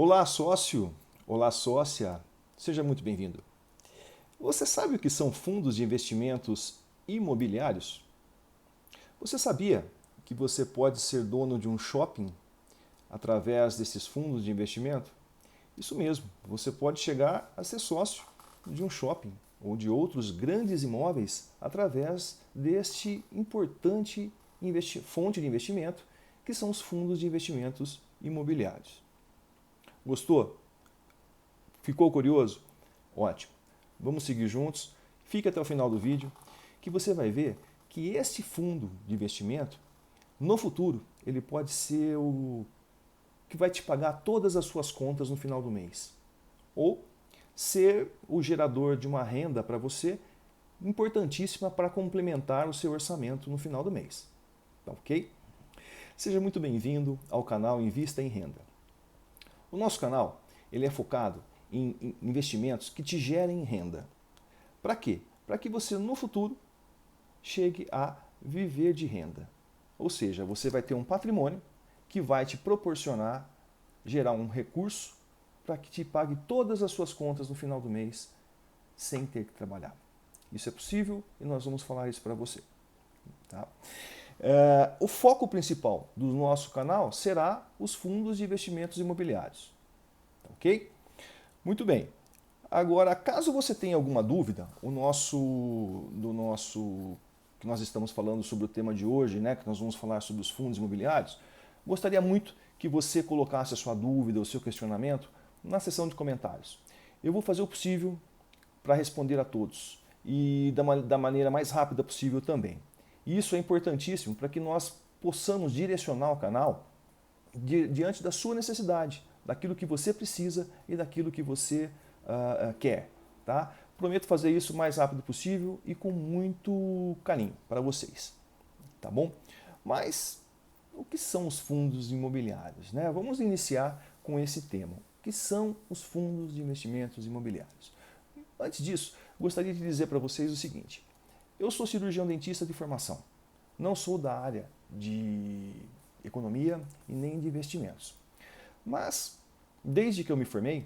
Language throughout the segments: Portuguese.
Olá, sócio! Olá, sócia! Seja muito bem-vindo. Você sabe o que são fundos de investimentos imobiliários? Você sabia que você pode ser dono de um shopping através desses fundos de investimento? Isso mesmo, você pode chegar a ser sócio de um shopping ou de outros grandes imóveis através deste importante fonte de investimento que são os fundos de investimentos imobiliários. Gostou? Ficou curioso? Ótimo. Vamos seguir juntos. Fique até o final do vídeo que você vai ver que este fundo de investimento, no futuro, ele pode ser o que vai te pagar todas as suas contas no final do mês. Ou ser o gerador de uma renda para você importantíssima para complementar o seu orçamento no final do mês. Tá ok? Seja muito bem-vindo ao canal Invista em Renda. O nosso canal ele é focado em investimentos que te gerem renda. Para quê? Para que você no futuro chegue a viver de renda. Ou seja, você vai ter um patrimônio que vai te proporcionar gerar um recurso para que te pague todas as suas contas no final do mês sem ter que trabalhar. Isso é possível e nós vamos falar isso para você. Tá? O foco principal do nosso canal será os fundos de investimentos imobiliários. Ok? Muito bem. Agora, caso você tenha alguma dúvida, que nós estamos falando sobre o tema de hoje, né, que nós vamos falar sobre os fundos imobiliários, gostaria muito que você colocasse a sua dúvida, o seu questionamento na seção de comentários. Eu vou fazer o possível para responder a todos e da maneira mais rápida possível também. E isso é importantíssimo para que nós possamos direcionar o canal diante da sua necessidade, daquilo que você precisa e daquilo que você quer. Tá? Prometo fazer isso o mais rápido possível e com muito carinho para vocês. Tá bom? Mas o que são os fundos imobiliários? Né? Vamos iniciar com esse tema. O que são os fundos de investimentos imobiliários? Antes disso, gostaria de dizer para vocês o seguinte. Eu sou cirurgião dentista de formação. Não sou da área de economia e nem de investimentos. Mas, desde que eu me formei,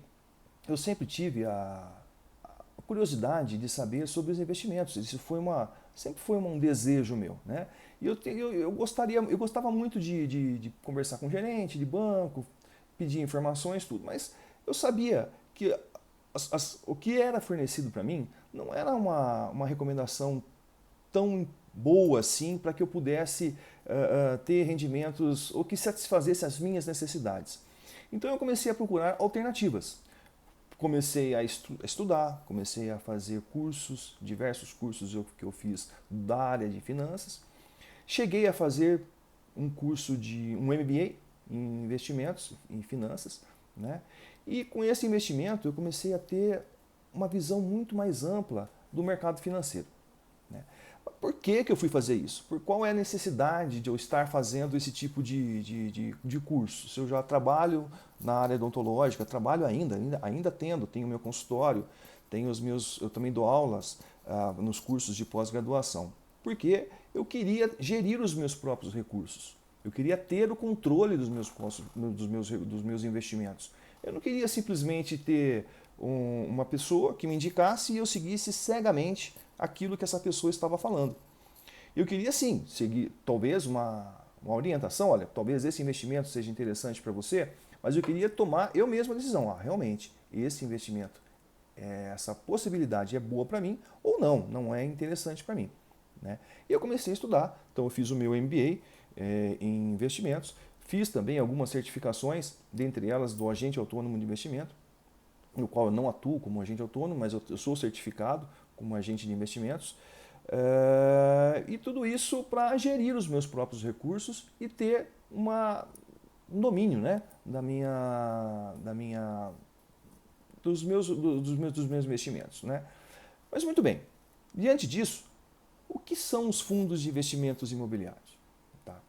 eu sempre tive a curiosidade de saber sobre os investimentos. Isso sempre foi um desejo meu. Né? E eu gostava muito de conversar com gerente de banco, pedir informações, tudo. Mas eu sabia que o que era fornecido para mim não era uma recomendação tão boa assim para que eu pudesse ter rendimentos ou que satisfazesse as minhas necessidades. Então eu comecei a procurar alternativas. Comecei a estudar, comecei a fazer cursos, diversos cursos que eu fiz da área de finanças. Cheguei a fazer um curso de um MBA em investimentos, em finanças, né? E com esse investimento eu comecei a ter uma visão muito mais ampla do mercado financeiro. Né? Por que eu fui fazer isso? Por qual é a necessidade de eu estar fazendo esse tipo de curso? Se eu já trabalho na área odontológica, trabalho ainda tenho meu consultório, eu também dou aulas nos cursos de pós-graduação. Porque eu queria gerir os meus próprios recursos. Eu queria ter o controle dos meus investimentos. Eu não queria simplesmente ter uma pessoa que me indicasse e eu seguisse cegamente aquilo que essa pessoa estava falando. Eu queria sim seguir talvez uma orientação, olha, talvez esse investimento seja interessante para você, mas eu queria tomar eu mesmo a decisão, realmente, esse investimento, essa possibilidade é boa para mim ou não é interessante para mim. Né? E eu comecei a estudar, então eu fiz o meu MBA em investimentos, fiz também algumas certificações, dentre elas do agente autônomo de investimento, no qual eu não atuo como agente autônomo, mas eu sou certificado como agente de investimentos. E tudo isso para gerir os meus próprios recursos e ter um domínio, né, dos meus investimentos. Né? Mas muito bem, diante disso, o que são os fundos de investimentos imobiliários? Tá?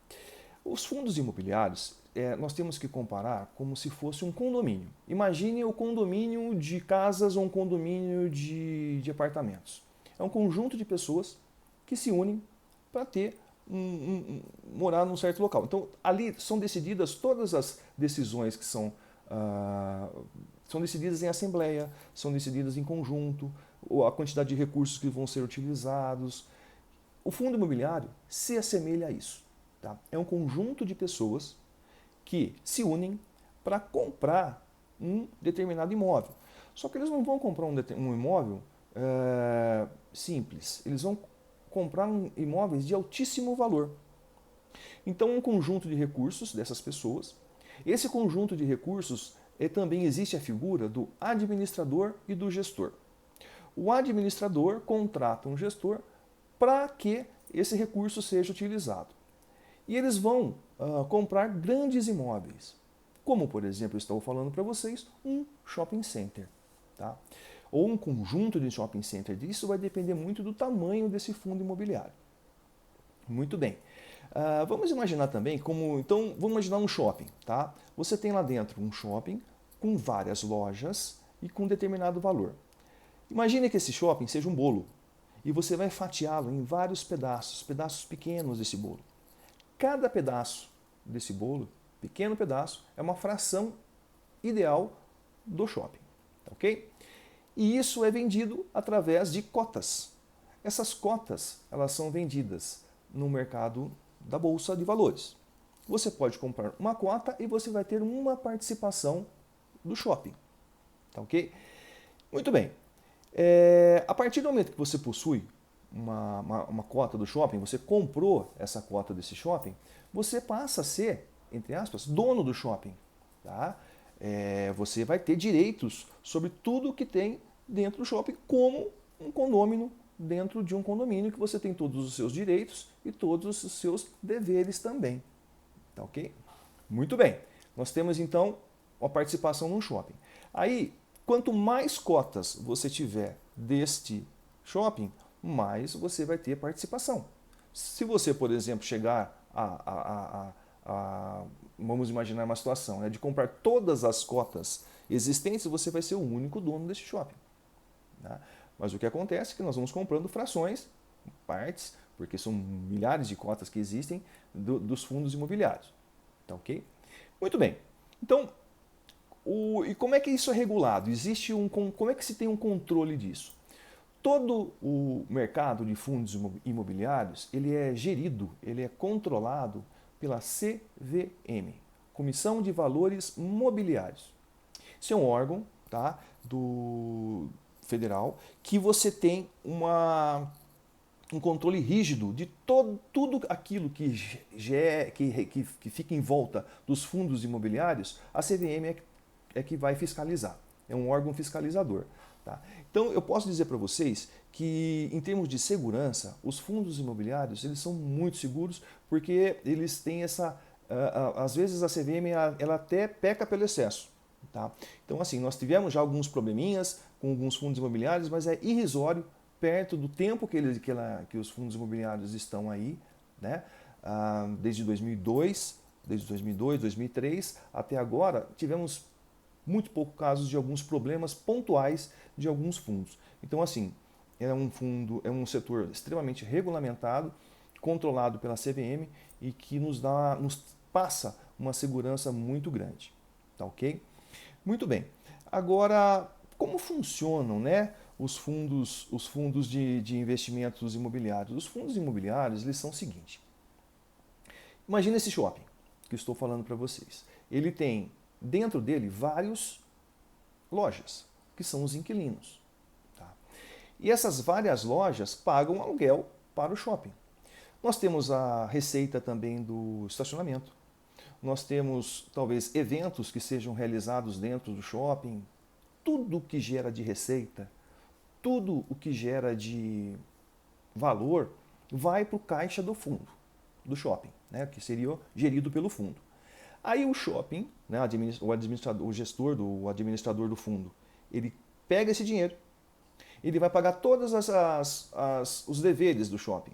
Os fundos imobiliários, nós temos que comparar como se fosse um condomínio. Imagine o condomínio de casas ou um condomínio de apartamentos. É um conjunto de pessoas que se unem para morar num certo local. Então, ali são decididas todas as decisões que são são decididas em assembleia, são decididas em conjunto, ou a quantidade de recursos que vão ser utilizados. O fundo imobiliário se assemelha a isso. Tá? É um conjunto de pessoas que se unem para comprar um determinado imóvel. Só que eles não vão comprar um imóvel simples, eles vão comprar imóveis de altíssimo valor. Então, um conjunto de recursos dessas pessoas. Esse conjunto de recursos também existe a figura do administrador e do gestor. O administrador contrata um gestor para que esse recurso seja utilizado. E eles vão comprar grandes imóveis, como, por exemplo, eu estou falando para vocês, um shopping center. Tá? Ou um conjunto de shopping center. Isso vai depender muito do tamanho desse fundo imobiliário. Muito bem. Vamos imaginar também então, vamos imaginar um shopping. Tá? Você tem lá dentro um shopping com várias lojas e com determinado valor. Imagine que esse shopping seja um bolo e você vai fatiá-lo em vários pedaços, pedaços pequenos desse bolo. Cada pedaço desse bolo, pequeno pedaço, é uma fração ideal do shopping, ok? E isso é vendido através de cotas. Essas cotas, elas são vendidas no mercado da Bolsa de Valores. Você pode comprar uma cota e você vai ter uma participação do shopping, tá ok? Muito bem. A partir do momento que você possui uma cota do shopping, você comprou essa cota desse shopping, você passa a ser, entre aspas, dono do shopping. Tá? Você vai ter direitos sobre tudo que tem dentro do shopping, como um condômino dentro de um condomínio, que você tem todos os seus direitos e todos os seus deveres também. Tá ok? Muito bem. Nós temos então a participação num shopping. Aí, quanto mais cotas você tiver deste shopping, mais você vai ter participação. Se você, por exemplo, chegar vamos imaginar uma situação, né, de comprar todas as cotas existentes, você vai ser o único dono desse shopping. Tá? Mas o que acontece é que nós vamos comprando frações, partes, porque são milhares de cotas que existem dos fundos imobiliários. Tá ok? Muito bem. Então, e como é que isso é regulado? Como é que se tem um controle disso? Todo o mercado de fundos imobiliários, ele é gerido, ele é controlado pela CVM, Comissão de Valores Mobiliários. Isso é um órgão, tá, do federal, que você tem um controle rígido de tudo aquilo que fica em volta dos fundos imobiliários. A CVM é que vai fiscalizar, é um órgão fiscalizador. Tá? Então eu posso dizer para vocês que, em termos de segurança, os fundos imobiliários eles são muito seguros, porque eles têm às vezes a CVM ela até peca pelo excesso. Tá? Então assim, nós tivemos já alguns probleminhas com alguns fundos imobiliários, mas é irrisório perto do tempo que os fundos imobiliários estão aí, né? Desde 2002, 2003 até agora, tivemos muito pouco casos de alguns problemas pontuais de alguns fundos. Então, assim, é um setor extremamente regulamentado, controlado pela CVM e que nos passa uma segurança muito grande. Tá ok? Muito bem. Agora, como funcionam, né, os fundos de investimentos imobiliários? Os fundos imobiliários, eles são o seguinte. Imagina esse shopping que eu estou falando para vocês. Ele tem dentro dele várias lojas, que são os inquilinos. Tá? E essas várias lojas pagam aluguel para o shopping. Nós temos a receita também do estacionamento. Nós temos, talvez, eventos que sejam realizados dentro do shopping. Tudo que gera de receita, tudo o que gera de valor, vai para o caixa do fundo, do shopping, né, que seria gerido pelo fundo. Aí o shopping, né, o administrador do fundo, ele pega esse dinheiro, ele vai pagar todos os deveres do shopping.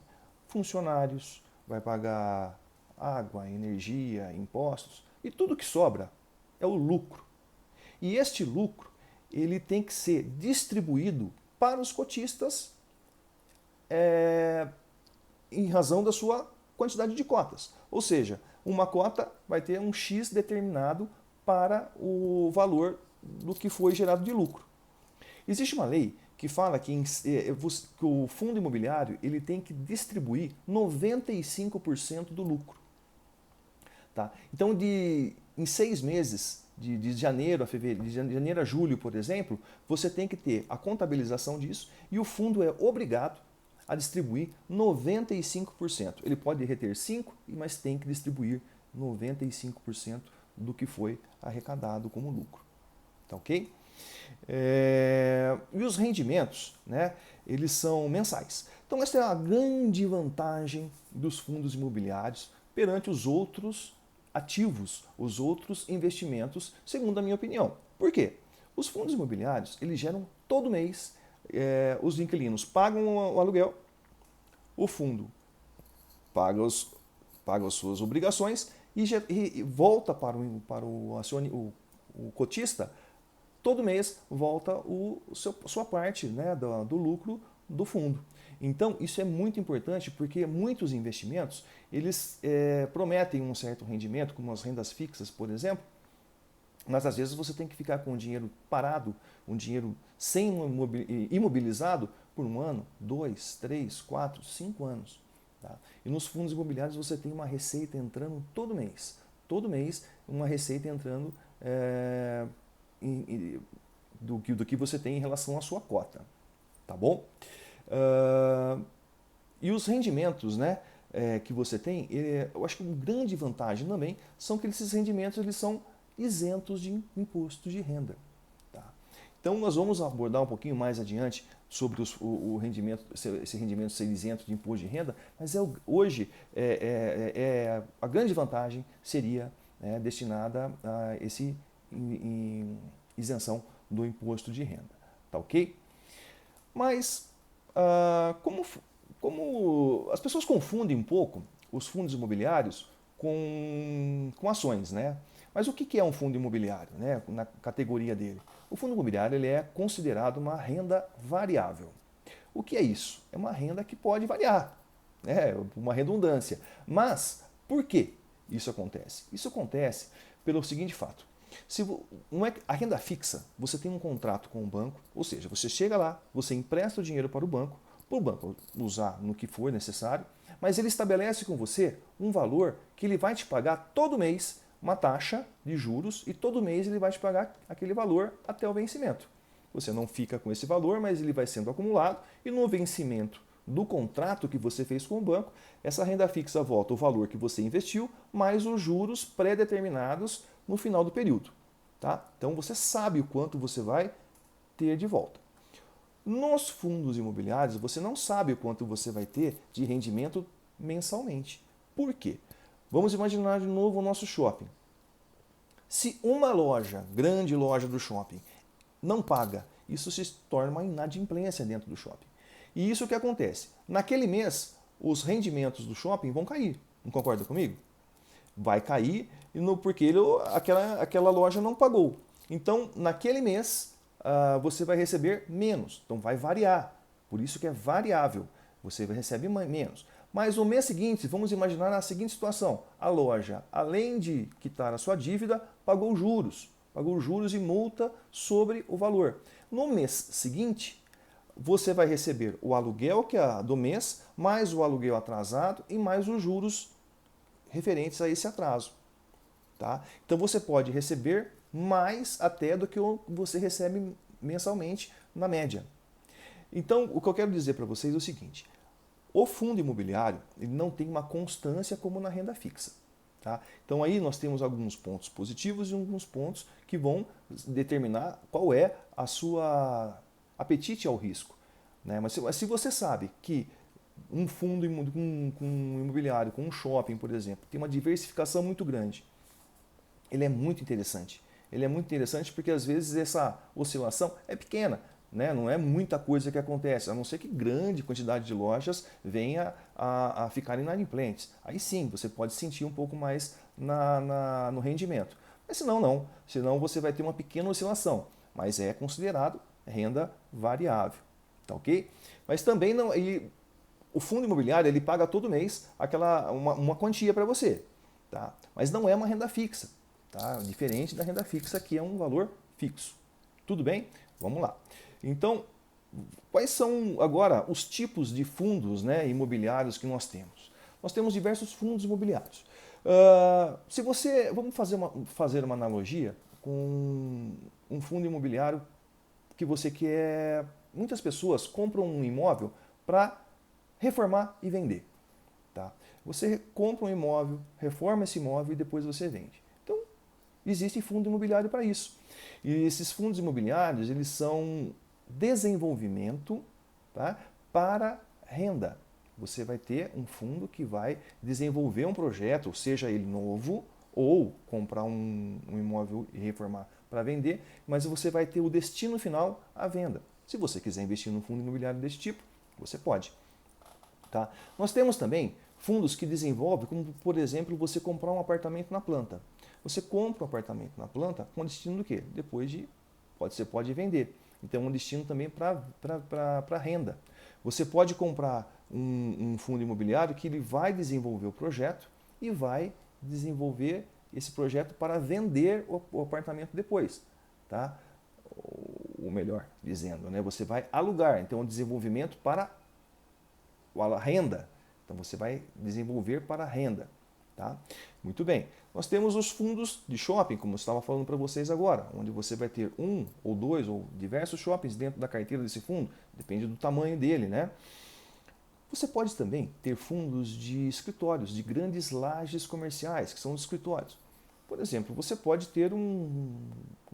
Funcionários, vai pagar água, energia, impostos, e tudo que sobra é o lucro. E este lucro, ele tem que ser distribuído para os cotistas em razão da sua quantidade de cotas. Ou seja, uma cota vai ter um X determinado para o valor do que foi gerado de lucro. Existe uma lei que fala que o fundo imobiliário ele tem que distribuir 95% do lucro. Tá? Então, em 6 meses, de janeiro a fevereiro, de janeiro a julho, por exemplo, você tem que ter a contabilização disso e o fundo é obrigado a distribuir 95%. Ele pode reter 5%, mas tem que distribuir 95% do que foi arrecadado como lucro. Tá ok? E os rendimentos, né, eles são mensais. Então essa é a grande vantagem dos fundos imobiliários perante os outros ativos, os outros investimentos, segundo a minha opinião. Por quê? Os fundos imobiliários, eles geram todo mês, os inquilinos pagam o aluguel, o fundo paga as suas obrigações e volta para o cotista. Todo mês volta sua parte, né, do lucro do fundo. Então, isso é muito importante porque muitos investimentos, eles prometem um certo rendimento, como as rendas fixas, por exemplo, mas às vezes você tem que ficar com o dinheiro parado, um dinheiro sem imobilizado por 1 ano, 2, 3, 4, 5 anos. Tá? E nos fundos imobiliários você tem uma receita entrando todo mês. Todo mês uma receita entrando do que você tem em relação à sua cota, tá bom? E os rendimentos, né, que você tem, eu acho que uma grande vantagem também são que esses rendimentos eles são isentos de imposto de renda. Tá? Então nós vamos abordar um pouquinho mais adiante sobre o rendimento, esse rendimento ser isento de imposto de renda, mas hoje a grande vantagem seria destinada a esse isenção do imposto de renda, tá ok? Mas como as pessoas confundem um pouco os fundos imobiliários com ações, né? Mas o que é um fundo imobiliário, né? Na categoria dele? O fundo imobiliário ele é considerado uma renda variável. O que é isso? É uma renda que pode variar, né? Uma redundância. Mas por que isso acontece? Isso acontece pelo seguinte fato. A renda fixa, você tem um contrato com o banco, ou seja, você chega lá, você empresta o dinheiro para o banco usar no que for necessário, mas ele estabelece com você um valor que ele vai te pagar todo mês uma taxa de juros e todo mês ele vai te pagar aquele valor até o vencimento. Você não fica com esse valor, mas ele vai sendo acumulado e no vencimento do contrato que você fez com o banco, essa renda fixa volta o valor que você investiu mais os juros pré-determinados no final do período. Tá? Então você sabe o quanto você vai ter de volta. Nos fundos imobiliários, você não sabe o quanto você vai ter de rendimento mensalmente. Por quê? Vamos imaginar de novo o nosso shopping. Se uma loja, grande loja do shopping, não paga, isso se torna uma inadimplência dentro do shopping. E isso que acontece? Naquele mês, os rendimentos do shopping vão cair. Não concorda comigo? Vai cair porque aquela loja não pagou. Então, naquele mês, você vai receber menos. Então, vai variar. Por isso que é variável. Você recebe menos. Mas no mês seguinte, vamos imaginar a seguinte situação. A loja, além de quitar a sua dívida, pagou juros. Pagou juros e multa sobre o valor. No mês seguinte, você vai receber o aluguel que é do mês, mais o aluguel atrasado e mais os juros referentes a esse atraso. Tá? Então você pode receber mais até do que você recebe mensalmente na média. Então o que eu quero dizer para vocês é o seguinte, o fundo imobiliário ele não tem uma constância como na renda fixa. Tá? Então aí nós temos alguns pontos positivos e alguns pontos que vão determinar qual é a sua apetite ao risco. Né? Mas se você sabe que um fundo imobiliário, com um shopping, por exemplo, tem uma diversificação muito grande, ele é muito interessante. Ele é muito interessante porque às vezes essa oscilação é pequena, né? Não é muita coisa que acontece, a não ser que grande quantidade de lojas venha a ficar inadimplentes. Aí sim, você pode sentir um pouco mais no rendimento. Mas senão não, senão você vai ter uma pequena oscilação, mas é considerado renda variável, tá ok? Mas também não, o fundo imobiliário ele paga todo mês uma quantia para você, tá? Mas não é uma renda fixa. tá? Diferente da renda fixa, que é um valor fixo. Tudo bem? Vamos lá. Então, quais são agora os tipos de fundos, né, imobiliários que nós temos? Nós temos diversos fundos imobiliários. Se você, vamos fazer uma analogia com um fundo imobiliário que você quer. Muitas pessoas compram um imóvel para reformar e vender. Tá? Você compra um imóvel, reforma esse imóvel e depois você vende. Então, existe fundo imobiliário para isso. E esses fundos imobiliários, eles são desenvolvimento, tá, para renda. Você vai ter um fundo que vai desenvolver um projeto, seja ele novo ou comprar um imóvel e reformar para vender, mas você vai ter o destino final à venda. Se você quiser investir num fundo imobiliário desse tipo, você pode. Tá? Nós temos também fundos que desenvolvem, como por exemplo, você comprar um apartamento na planta. Você compra um apartamento na planta com destino do quê? Depois de, você pode vender. Então, é um destino também para renda. Você pode comprar um fundo imobiliário que ele vai desenvolver o projeto e vai desenvolver esse projeto para vender o apartamento depois. Tá? Ou melhor dizendo, né? Você vai alugar. Então, é um desenvolvimento para a renda. Então, você vai desenvolver para a renda. Tá? Muito bem. Nós temos os fundos de shopping, como eu estava falando para vocês agora, onde você vai ter um ou dois ou diversos shoppings dentro da carteira desse fundo, depende do tamanho dele, né? Você pode também ter fundos de escritórios, de grandes lajes comerciais, que são os escritórios. Por exemplo, você pode ter um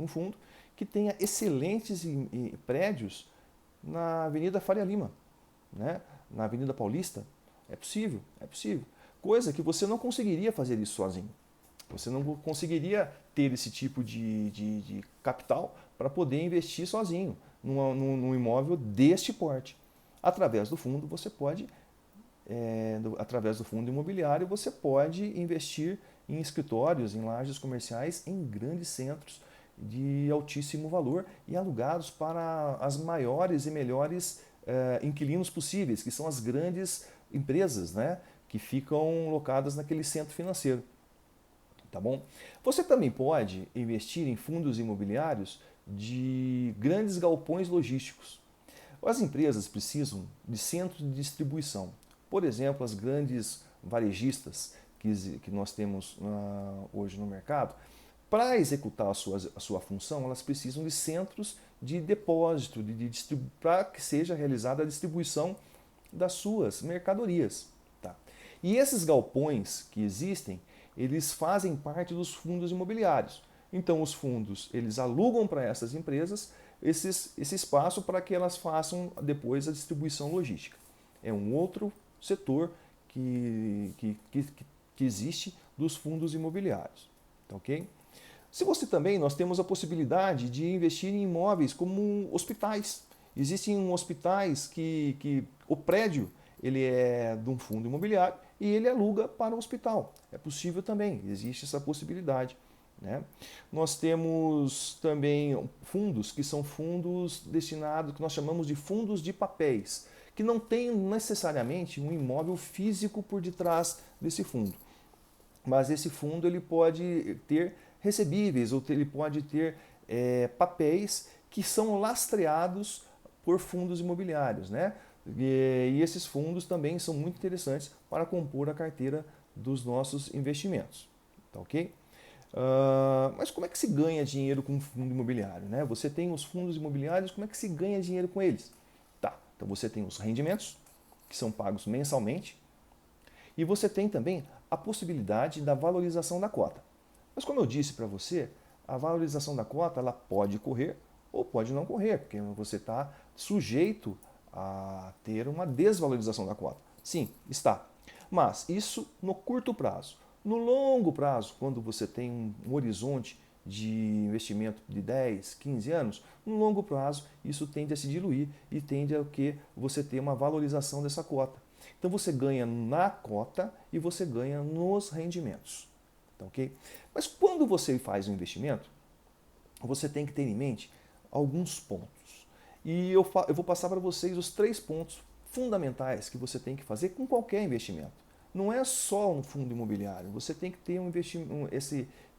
fundo que tenha excelentes prédios na Avenida Faria Lima, né? Na Avenida Paulista. É possível, é possível. Coisa que você não conseguiria fazer isso sozinho. Você não conseguiria ter esse tipo de capital para poder investir sozinho num imóvel deste porte. Através do fundo, você pode, através do fundo imobiliário, você pode investir em escritórios, em lajes comerciais, em grandes centros de altíssimo valor e alugados para as maiores e melhores inquilinos possíveis, que são as grandes empresas, né, que ficam locadas naquele centro financeiro. Tá bom? Você também pode investir em fundos imobiliários de grandes galpões logísticos. As empresas precisam de centros de distribuição. Por exemplo, as grandes varejistas que nós temos hoje no mercado, para executar a sua função, elas precisam de centros de depósito, para que seja realizada a distribuição das suas mercadorias. Tá? E esses galpões que existem, eles fazem parte dos fundos imobiliários. Então, os fundos, eles alugam para essas empresas esse espaço para que elas façam depois a distribuição logística. É um outro setor que existe dos fundos imobiliários. Tá, ok? Se você também, nós temos a possibilidade de investir em imóveis como hospitais. Existem hospitais que o prédio ele é de um fundo imobiliário e ele aluga para o hospital. É possível também, existe essa possibilidade. Né? Nós temos também fundos que são fundos destinados, que nós chamamos de fundos de papéis, que não tem necessariamente um imóvel físico por detrás desse fundo. Mas esse fundo ele pode ter recebíveis ou ele pode ter papéis que são lastreados por fundos imobiliários. Né? E esses fundos também são muito interessantes para compor a carteira dos nossos investimentos. Tá, ok? Mas como é que se ganha dinheiro com fundo imobiliário? Né? Você tem os fundos imobiliários, como é que se ganha dinheiro com eles? Tá, então você tem os rendimentos, que são pagos mensalmente, e você tem também a possibilidade da valorização da cota. Mas como eu disse para você, a valorização da cota ela pode correr ou pode não correr, porque você está sujeito a ter uma desvalorização da cota. Sim, está. Mas isso no curto prazo. No longo prazo, quando você tem um horizonte de investimento de 10, 15 anos, no longo prazo isso tende a se diluir e tende a que você ter uma valorização dessa cota. Então você ganha na cota e você ganha nos rendimentos. Tá, ok? Mas quando você faz um investimento, você tem que ter em mente alguns pontos. E eu vou passar para vocês os 3 pontos fundamentais que você tem que fazer com qualquer investimento. não é só um fundo imobiliário. Você tem que ter um investimento,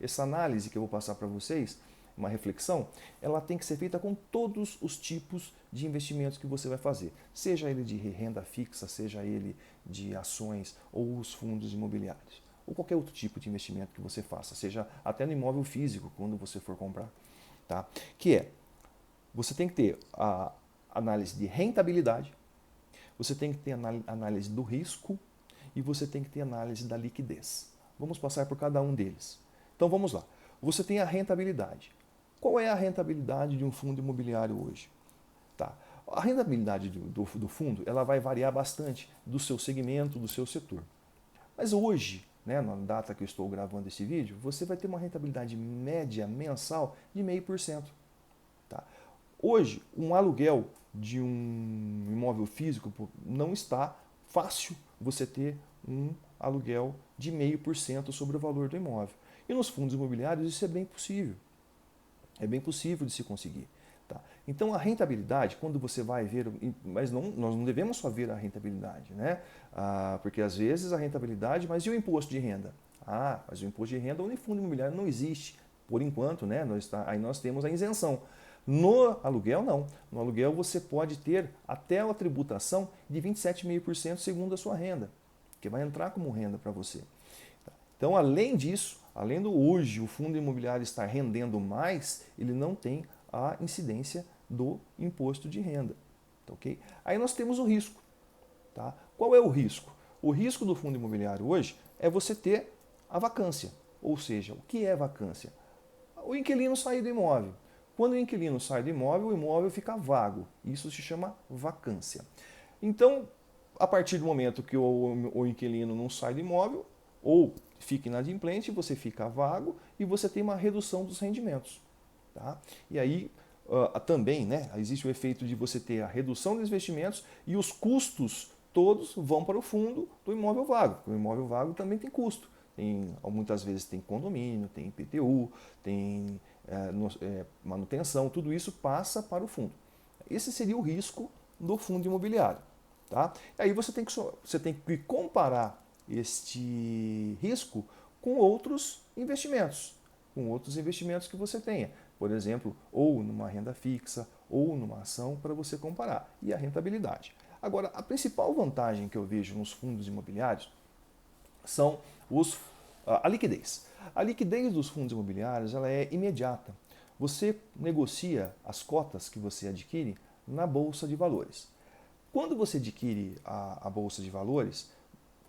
essa análise que eu vou passar para vocês, uma reflexão, ela tem que ser feita com todos os tipos de investimentos que você vai fazer. Seja ele de renda fixa, seja ele de ações ou os fundos imobiliários. Ou qualquer outro tipo de investimento que você faça, seja até no imóvel físico, quando você for comprar. Tá? Que é, você tem que ter a análise de rentabilidade, você tem que ter a análise do risco e você tem que ter a análise da liquidez. Vamos passar por cada um deles. Então vamos lá. Você tem a rentabilidade. Qual é a rentabilidade de um fundo imobiliário hoje? Tá. A rentabilidade do fundo ela vai variar bastante do seu segmento, do seu setor. Mas hoje, né, na data que eu estou gravando esse vídeo, você vai ter uma rentabilidade média mensal de 0,5%. Tá? Hoje, um aluguel de um imóvel físico não está fácil você ter um aluguel de 0,5% sobre o valor do imóvel. E nos fundos imobiliários isso é bem possível. É bem possível de se conseguir. Tá? Então a rentabilidade, quando você vai ver, mas não, nós não devemos só ver a rentabilidade, né? Porque às vezes a rentabilidade, mas e o imposto de renda? Mas o imposto de renda no fundo imobiliário não existe, por enquanto, né? Aí nós temos a isenção. No aluguel, não. No aluguel você pode ter até a tributação de 27,5% segundo a sua renda, que vai entrar como renda para você. Então, além disso, além do hoje o fundo imobiliário estar rendendo mais, ele não tem a incidência do imposto de renda. Tá, ok? Aí nós temos o risco. Tá? Qual é o risco? O risco do fundo imobiliário hoje é você ter a vacância. Ou seja, o que é vacância? O inquilino sair do imóvel. Quando o inquilino sai do imóvel, o imóvel fica vago. Isso se chama vacância. Então, a partir do momento que o inquilino não sai do imóvel, ou fica inadimplente, você fica vago e você tem uma redução dos rendimentos. Tá? E aí também, né, existe o efeito de você ter a redução dos investimentos e os custos todos vão para o fundo do imóvel vago. O imóvel vago também tem custo. Muitas vezes tem condomínio, tem IPTU, tem manutenção, tudo isso passa para o fundo. Esse seria o risco do fundo imobiliário. Tá? E aí você tem que comparar este risco com outros investimentos que você tenha. Por exemplo, ou numa renda fixa, ou numa ação, para você comparar. E a rentabilidade. Agora, a principal vantagem que eu vejo nos fundos imobiliários são a liquidez. A liquidez dos fundos imobiliários ela é imediata. Você negocia as cotas que você adquire na Bolsa de Valores. Quando você adquire a Bolsa de Valores,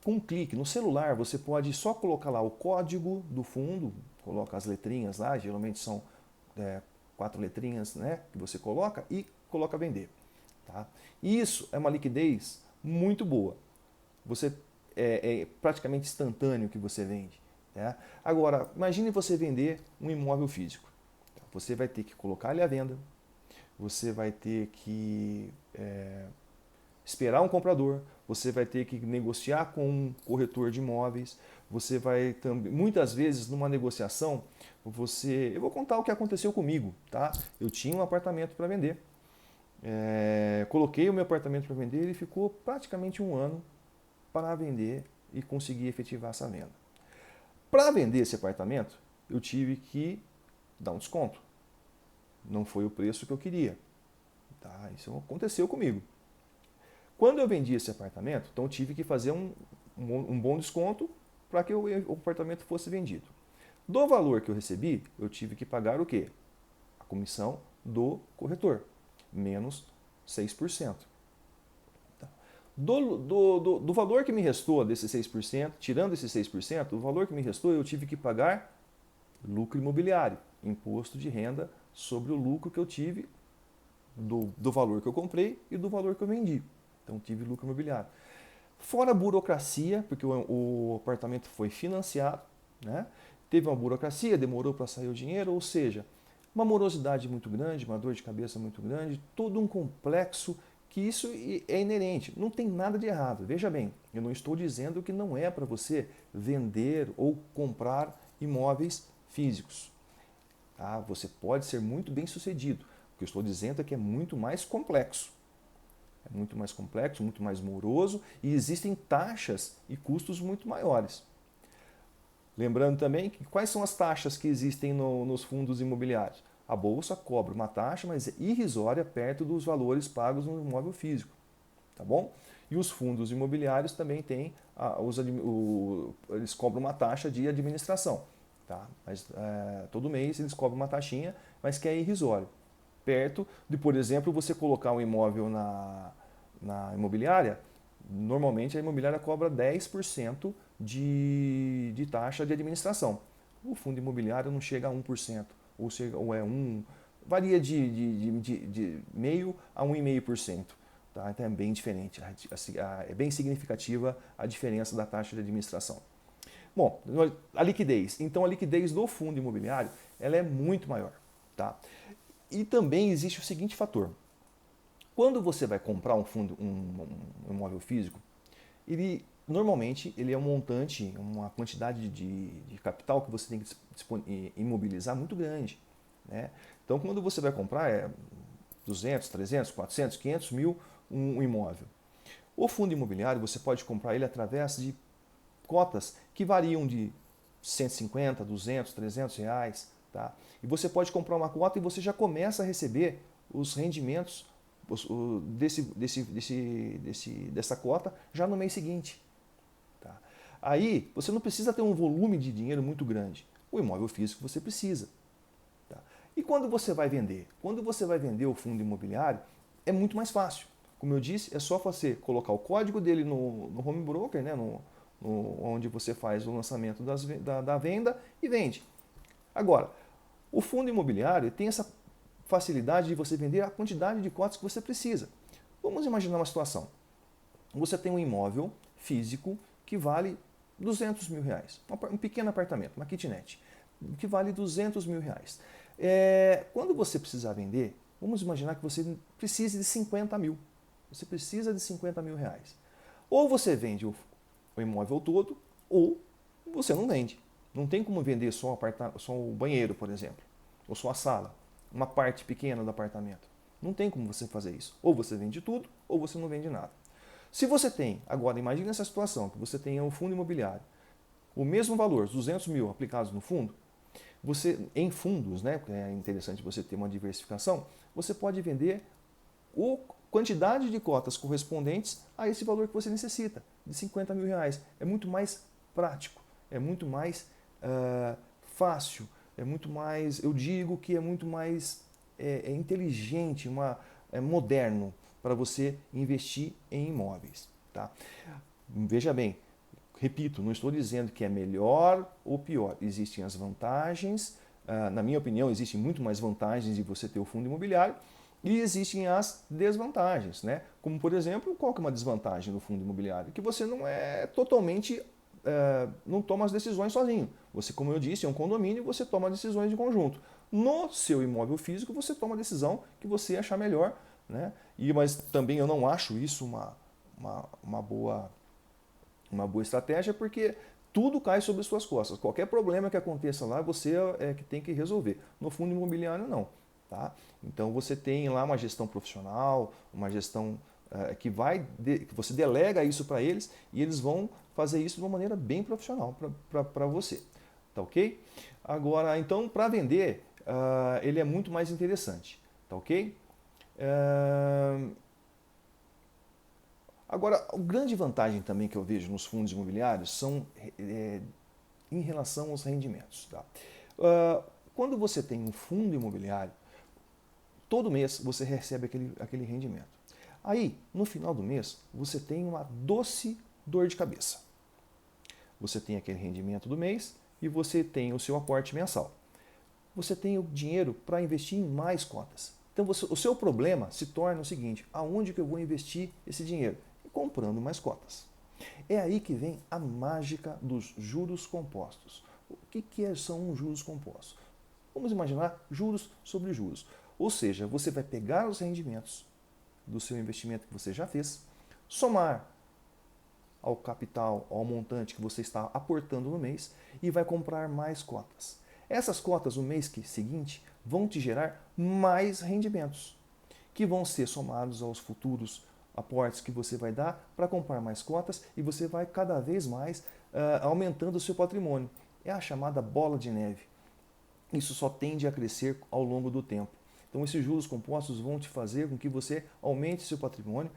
com um clique no celular, você pode só colocar lá o código do fundo, coloca as letrinhas lá, geralmente são 4 letrinhas, né, que você coloca e coloca vender. Tá? Isso é uma liquidez muito boa. Você é praticamente instantâneo que você vende. Né? Agora, imagine você vender um imóvel físico. Você vai ter que colocar ele à venda, você vai ter que esperar um comprador, você vai ter que negociar com um corretor de imóveis, você vai também, muitas vezes numa negociação, eu vou contar o que aconteceu comigo, tá? Eu tinha um apartamento para vender, coloquei o meu apartamento para vender, ele ficou praticamente um ano para vender e conseguir efetivar essa venda. Para vender esse apartamento, eu tive que dar um desconto. Não foi o preço que eu queria. Tá? Isso aconteceu comigo. Quando eu vendi esse apartamento, então eu tive que fazer um bom desconto para que o apartamento fosse vendido. Do valor que eu recebi, eu tive que pagar o quê? A comissão do corretor, menos 6%. Tá? Do valor que me restou desses 6%, tirando esses 6%, o valor que me restou eu tive que pagar lucro imobiliário, imposto de renda sobre o lucro que eu tive do valor que eu comprei e do valor que eu vendi. Então tive lucro imobiliário. Fora a burocracia, porque o apartamento foi financiado, né? Teve uma burocracia, demorou para sair o dinheiro, ou seja, uma morosidade muito grande, uma dor de cabeça muito grande, todo um complexo que isso é inerente. Não tem nada de errado. Veja bem, eu não estou dizendo que não é para você vender ou comprar imóveis físicos. Tá? Você pode ser muito bem sucedido. O que eu estou dizendo é que é muito mais complexo. É muito mais complexo, muito mais moroso e existem taxas e custos muito maiores. Lembrando também que quais são as taxas que existem nos fundos imobiliários? A bolsa cobra uma taxa, mas é irrisória perto dos valores pagos no imóvel físico, tá bom? E os fundos imobiliários também têm, eles cobram uma taxa de administração, tá? Mas todo mês eles cobram uma taxinha, mas que é irrisório. Perto de, por exemplo, você colocar um imóvel na imobiliária, normalmente a imobiliária cobra 10% de taxa de administração. O fundo imobiliário não chega a 1%, ou é 1%, varia de meio a 1,5%. Tá? Então é bem diferente, é bem significativa a diferença da taxa de administração. Bom, a liquidez. Então a liquidez do fundo imobiliário ela é muito maior. Tá? E também existe o seguinte fator. Quando você vai comprar um imóvel físico, normalmente ele é um montante, uma quantidade de capital que você tem que imobilizar muito grande. Né? Então, quando você vai comprar, 200, 300, 400, 500 mil um imóvel. O fundo imobiliário, você pode comprar ele através de cotas que variam de 150, 200, 300 reais. Tá? E você pode comprar uma cota e você já começa a receber os rendimentos dessa cota já no mês seguinte. Tá? Aí você não precisa ter um volume de dinheiro muito grande. O imóvel físico você precisa. Tá? E quando você vai vender? Quando você vai vender o fundo imobiliário, é muito mais fácil. Como eu disse, é só você colocar o código dele no home broker, né? Onde você faz o lançamento da venda e vende. Agora, o fundo imobiliário tem essa facilidade de você vender a quantidade de cotas que você precisa. Vamos imaginar uma situação. Você tem um imóvel físico que vale 200 mil reais. Um pequeno apartamento, uma kitnet, que vale 200 mil reais. Quando você precisar vender, vamos imaginar que você precise de 50 mil. Você precisa de 50 mil reais. Ou você vende o imóvel todo, ou você não vende. Não tem como vender só o banheiro, por exemplo, ou só a sala, uma parte pequena do apartamento. Não tem como você fazer isso. Ou você vende tudo, ou você não vende nada. Se você tem, agora imagine essa situação, que você tenha um fundo imobiliário, o mesmo valor, 200 mil aplicados no fundo, você, em fundos, né, é interessante você ter uma diversificação, você pode vender a quantidade de cotas correspondentes a esse valor que você necessita, de 50 mil reais. É muito mais prático, é muito mais fácil, é muito mais, eu digo que é muito mais inteligente, moderno para você investir em imóveis. Tá? Veja bem, repito, não estou dizendo que é melhor ou pior. Existem as vantagens, na minha opinião, existem muito mais vantagens de você ter o fundo imobiliário e existem as desvantagens. Né? Como, por exemplo, qual que é uma desvantagem do fundo imobiliário? Que você não é totalmente, não toma as decisões sozinho. Você, como eu disse, é um condomínio e você toma decisões de conjunto. No seu imóvel físico, você toma a decisão que você achar melhor. Né? Mas também eu não acho isso uma boa estratégia, porque tudo cai sobre suas costas. Qualquer problema que aconteça lá, você é que tem que resolver. No fundo imobiliário, não. Tá? Então você tem lá uma gestão profissional, uma gestão que você delega isso para eles e eles vão fazer isso de uma maneira bem profissional para você. Tá ok? Agora, então, para vender, ele é muito mais interessante. Tá ok? Agora, a grande vantagem também que eu vejo nos fundos imobiliários são em relação aos rendimentos. Tá? Quando você tem um fundo imobiliário, todo mês você recebe aquele rendimento. Aí, no final do mês, você tem uma doce dor de cabeça. Você tem aquele rendimento do mês e você tem o seu aporte mensal. Você tem o dinheiro para investir em mais cotas. Então, o seu problema se torna o seguinte: aonde que eu vou investir esse dinheiro? Comprando mais cotas. É aí que vem a mágica dos juros compostos. O que são os juros compostos? Vamos imaginar juros sobre juros. Ou seja, você vai pegar os rendimentos do seu investimento que você já fez, somar ao capital, ao montante que você está aportando no mês e vai comprar mais cotas. Essas cotas no mês seguinte vão te gerar mais rendimentos, que vão ser somados aos futuros aportes que você vai dar para comprar mais cotas e você vai cada vez mais aumentando o seu patrimônio. É a chamada bola de neve. Isso só tende a crescer ao longo do tempo. Então esses juros compostos vão te fazer com que você aumente seu patrimônio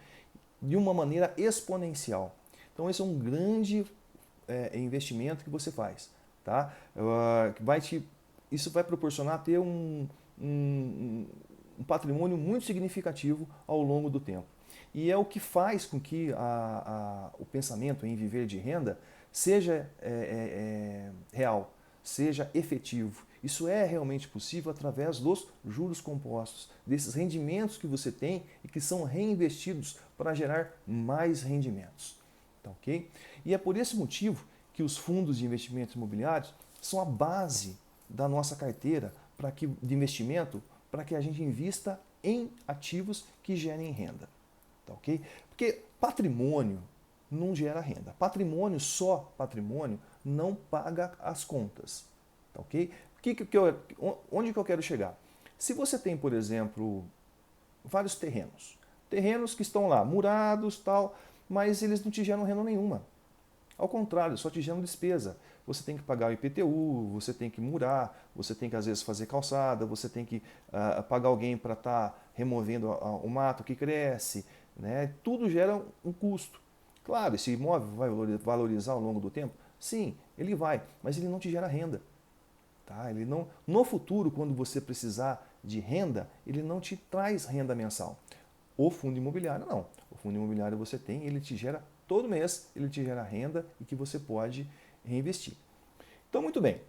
de uma maneira exponencial. Então esse é um grande investimento que você faz. Tá? Isso vai proporcionar ter um patrimônio muito significativo ao longo do tempo. E é o que faz com que o pensamento em viver de renda seja real, seja efetivo. Isso é realmente possível através dos juros compostos, desses rendimentos que você tem e que são reinvestidos para gerar mais rendimentos. Tá, ok? E é por esse motivo que os fundos de investimentos imobiliários são a base da nossa carteira de investimento para que a gente invista em ativos que gerem renda. Tá, ok? Porque patrimônio não gera renda. Só patrimônio, não paga as contas. Tá, ok? Onde que eu quero chegar? Se você tem, por exemplo, vários terrenos que estão lá, murados, tal, mas eles não te geram renda nenhuma. Ao contrário, só te geram despesa. Você tem que pagar o IPTU, você tem que murar, você tem que às vezes fazer calçada, você tem que pagar alguém para estar removendo o mato que cresce, né? Tudo gera um custo. Claro, esse imóvel vai valorizar ao longo do tempo? Sim, ele vai, mas ele não te gera renda. Tá? Ele não, no futuro, quando você precisar de renda, ele não te traz renda mensal. O fundo imobiliário não. O fundo imobiliário você tem, ele te gera todo mês, ele te gera renda e que você pode reinvestir. Então, muito bem.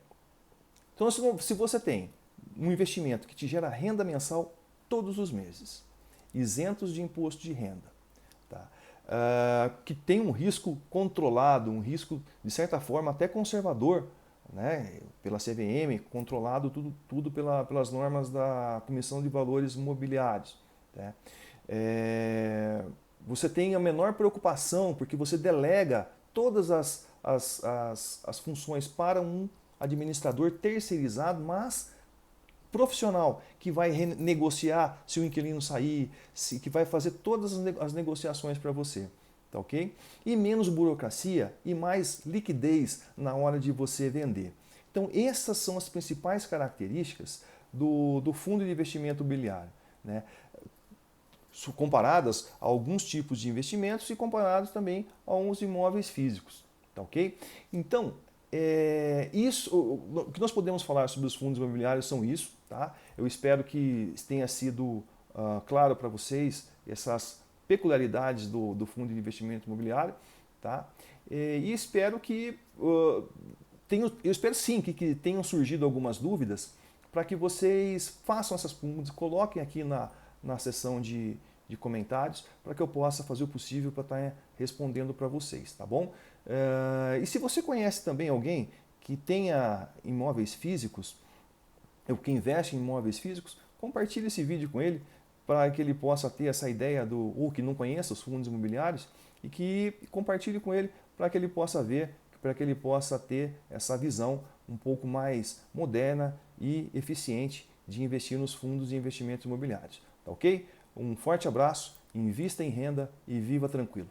Então, se você tem um investimento que te gera renda mensal todos os meses, isentos de imposto de renda, tá? Que tem um risco controlado, um risco, de certa forma, até conservador, né? Pela CVM, controlado tudo pelas normas da Comissão de Valores Imobiliários. Né? Você tem a menor preocupação, porque você delega todas as funções para um administrador terceirizado, mas profissional, que vai renegociar se o inquilino sair, que vai fazer todas as negociações para você. Tá, ok? E menos burocracia e mais liquidez na hora de você vender. Então, essas são as principais características do fundo de investimento imobiliário, né? Comparadas a alguns tipos de investimentos e comparados também a uns imóveis físicos. Tá, ok? Então, o que nós podemos falar sobre os fundos imobiliários são isso. Tá? Eu espero que tenha sido claro para vocês essas peculiaridades do fundo de investimento imobiliário. Tá? E espero que eu espero sim que tenham surgido algumas dúvidas para que vocês façam essas perguntas, coloquem aqui na seção de comentários para que eu possa fazer o possível para estar respondendo para vocês, tá bom? E se você conhece também alguém que tenha imóveis físicos, ou que investe em imóveis físicos, compartilhe esse vídeo com ele para que ele possa ter essa ideia ou que não conheça os fundos imobiliários e que compartilhe com ele para que ele possa ver, para que ele possa ter essa visão um pouco mais moderna e eficiente de investir nos fundos de investimentos imobiliários. Tá, ok? Um forte abraço, invista em renda e viva tranquilo.